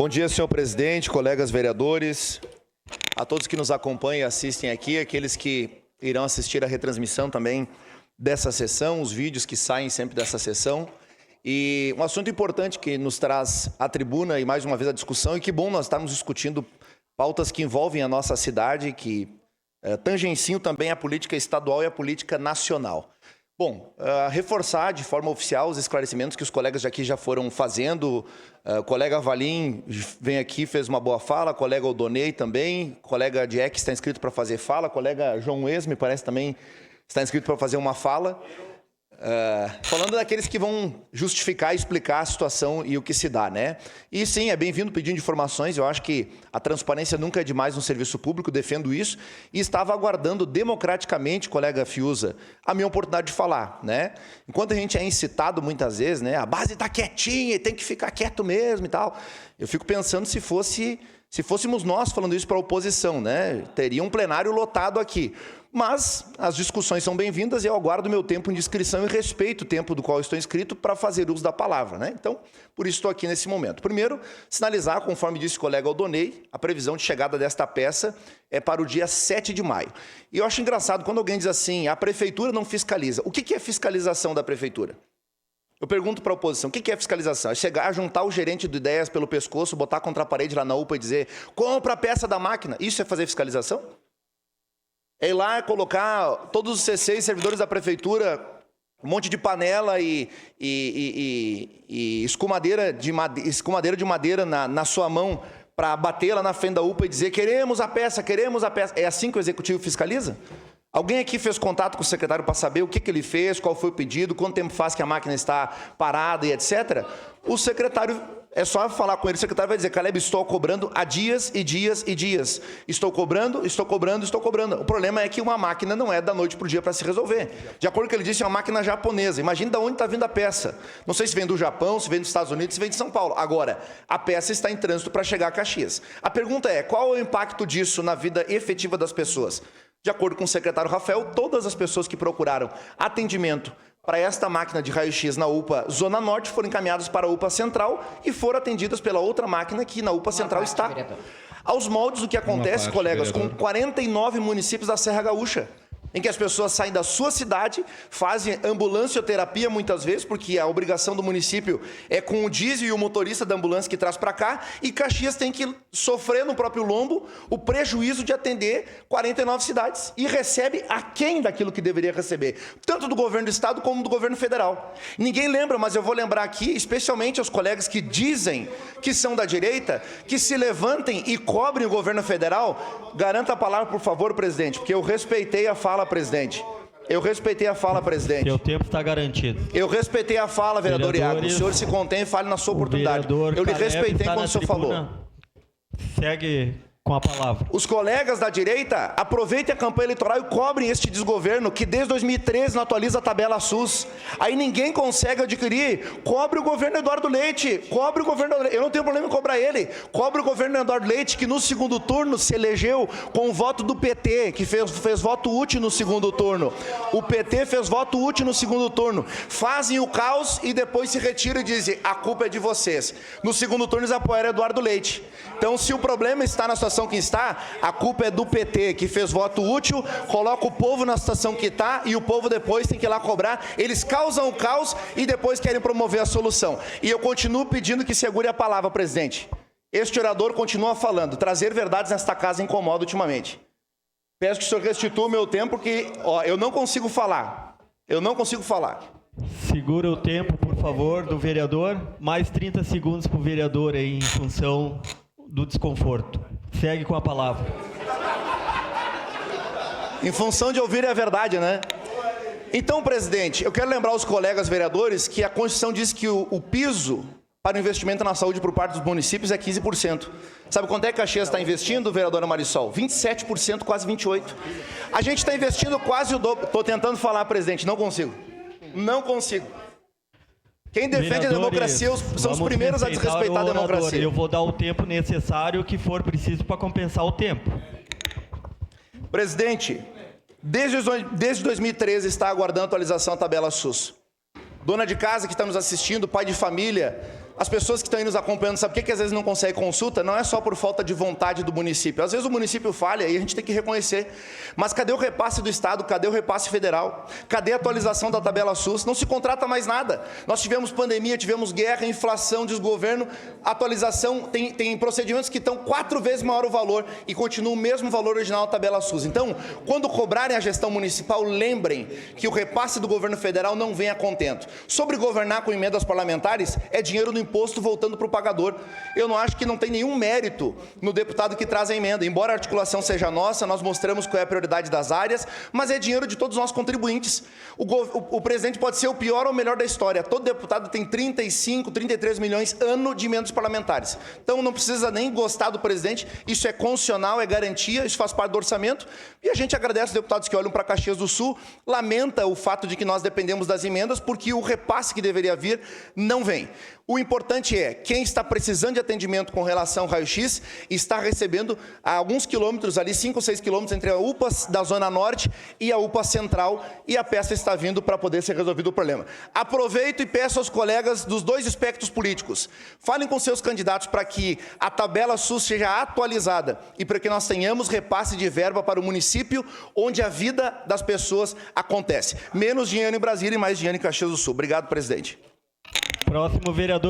Bom dia, senhor presidente, colegas vereadores, a todos que nos acompanham e assistem aqui, aqueles que irão assistir a retransmissão também dessa sessão, os vídeos que saem sempre dessa sessão. E um assunto importante que nos traz à tribuna e mais uma vez a discussão, e que bom nós estarmos discutindo pautas que envolvem a nossa cidade, que tangenciam também a política estadual e a política nacional. Bom, reforçar de forma oficial os esclarecimentos que os colegas aqui já foram fazendo. O colega Valim vem aqui, fez uma boa fala, o colega Odonei também, o colega Dieck está inscrito para fazer fala, o colega João Wes, me parece, também está inscrito para fazer uma fala. Falando daqueles que vão justificar e explicar a situação e o que se dá, né? E sim, é bem-vindo pedindo informações, eu acho que a transparência nunca é demais no serviço público, defendo isso, e estava aguardando democraticamente, colega Fiuza, a minha oportunidade de falar, né? Enquanto a gente é incitado muitas vezes, né? A base está quietinha e tem que ficar quieto mesmo e tal, eu fico pensando se fôssemos nós falando isso para a oposição, né? Teria um plenário lotado aqui. Mas as discussões são bem-vindas e eu aguardo meu tempo de inscrição e respeito o tempo do qual estou inscrito para fazer uso da palavra, né? Então, por isso estou aqui nesse momento. Primeiro, sinalizar, conforme disse o colega Odonei, a previsão de chegada desta peça é para o dia 7 de maio. E eu acho engraçado quando alguém diz assim, a prefeitura não fiscaliza. O que é fiscalização da prefeitura? Eu pergunto para a oposição, o que é fiscalização? É chegar, juntar o gerente de ideias pelo pescoço, botar contra a parede lá na UPA e dizer, compra a peça da máquina. Isso é fazer fiscalização? É ir lá colocar todos os C6 servidores da prefeitura, um monte de panela e escumadeira de madeira na sua mão para bater lá na frente da UPA e dizer queremos a peça, queremos a peça. É assim que o executivo fiscaliza? Alguém aqui fez contato com o secretário para saber o que ele fez, qual foi o pedido, quanto tempo faz que a máquina está parada e etc.? O secretário, é só falar com ele, o secretário vai dizer, Caleb, estou cobrando há dias e dias e dias. Estou cobrando, estou cobrando, estou cobrando. O problema é que uma máquina não é da noite para o dia para se resolver. De acordo com o que ele disse, é uma máquina japonesa. Imagina de onde está vindo a peça. Não sei se vem do Japão, se vem dos Estados Unidos, se vem de São Paulo. Agora, a peça está em trânsito para chegar a Caxias. A pergunta é, qual é o impacto disso na vida efetiva das pessoas? De acordo com o secretário Rafael, todas as pessoas que procuraram atendimento para esta máquina de raio-x na UPA Zona Norte foram encaminhadas para a UPA Central e foram atendidas pela outra máquina que na UPA Central está. Aos moldes do que acontece, colegas, com 49 municípios da Serra Gaúcha, em que as pessoas saem da sua cidade, fazem ambulancioterapia muitas vezes, porque a obrigação do município é com o diesel e o motorista da ambulância que traz para cá, e Caxias tem que sofrer no próprio lombo o prejuízo de atender 49 cidades, e recebe aquém daquilo que deveria receber, tanto do governo do estado como do governo federal. Ninguém lembra, mas eu vou lembrar aqui, especialmente aos colegas que dizem que são da direita, que se levantem e cobrem o governo federal. Garanta a palavra, por favor, presidente, porque eu respeitei a fala, presidente. Eu respeitei a fala, presidente. Seu tempo está garantido. Eu respeitei a fala, vereador Iago. O senhor se contém e fale na sua oportunidade. Eu lhe respeitei quando o senhor falou. Segue com a palavra. Os colegas da direita aproveitem a campanha eleitoral e cobrem este desgoverno que desde 2013 não atualiza a tabela SUS. Aí ninguém consegue adquirir. Cobre o governo Eduardo Leite. Cobre o governo Eduardo Leite. Eu não tenho problema em cobrar ele. Cobre o governo Eduardo Leite, que no segundo turno se elegeu com o voto do PT, que fez voto útil no segundo turno. O PT fez voto útil no segundo turno. Fazem o caos e depois se retiram e dizem, a culpa é de vocês. No segundo turno eles apoiaram Eduardo Leite. Então, se o problema está na situação que está, a culpa é do PT, que fez voto útil, coloca o povo na situação que está e o povo depois tem que ir lá cobrar. Eles causam o caos e depois querem promover a solução. E eu continuo pedindo que segure a palavra, presidente. Este orador continua falando. Trazer verdades nesta casa incomoda ultimamente. Peço que o senhor restitua o meu tempo, porque eu não consigo falar. Eu não consigo falar. Segura o tempo, por favor, do vereador. Mais 30 segundos para o vereador aí, em função do desconforto. Segue com a palavra. Em função de ouvir a verdade, né? Então, presidente, eu quero lembrar aos colegas vereadores que a Constituição diz que o piso para o investimento na saúde por parte dos municípios é 15%. Sabe quanto é que Caxias está investindo, vereadora Marisol? 27%, quase 28%. A gente está investindo quase o dobro. Estou tentando falar, presidente, não consigo. Não consigo. Quem defende a democracia são os primeiros a desrespeitar a democracia. Eu vou dar o tempo necessário que for preciso para compensar o tempo. Presidente, desde 2013 está aguardando a atualização da tabela SUS. Dona de casa que está nos assistindo, pai de família, as pessoas que estão aí nos acompanhando, sabe por que às vezes não consegue consulta? Não é só por falta de vontade do município. Às vezes o município falha e a gente tem que reconhecer. Mas cadê o repasse do Estado? Cadê o repasse federal? Cadê a atualização da tabela SUS? Não se contrata mais nada. Nós tivemos pandemia, tivemos guerra, inflação, desgoverno, atualização, tem procedimentos que estão 4 vezes maior o valor e continua o mesmo valor original da tabela SUS. Então, quando cobrarem a gestão municipal, lembrem que o repasse do governo federal não vem a contento. Sobre governar com emendas parlamentares, é dinheiro do imposto voltando para o pagador. Eu não acho que não tem nenhum mérito no deputado que traz a emenda. Embora a articulação seja nossa, nós mostramos qual é a prioridade das áreas, mas é dinheiro de todos nós contribuintes. O presidente pode ser o pior ou o melhor da história. Todo deputado tem 35, 33 milhões ano de emendas parlamentares. Então não precisa nem gostar do presidente, isso é constitucional, é garantia, isso faz parte do orçamento. E a gente agradece os deputados que olham para Caxias do Sul, lamenta o fato de que nós dependemos das emendas, porque o repasse que deveria vir não vem. O importante é, quem está precisando de atendimento com relação ao raio-x, está recebendo a alguns quilômetros ali, 5 ou 6 quilômetros entre a UPA da Zona Norte e a UPA Central, e a peça está vindo para poder ser resolvido o problema. Aproveito e peço aos colegas dos dois espectros políticos, falem com seus candidatos para que a tabela SUS seja atualizada e para que nós tenhamos repasse de verba para o município onde a vida das pessoas acontece. Menos dinheiro em Brasília e mais dinheiro em Caxias do Sul. Obrigado, presidente. Próximo vereador.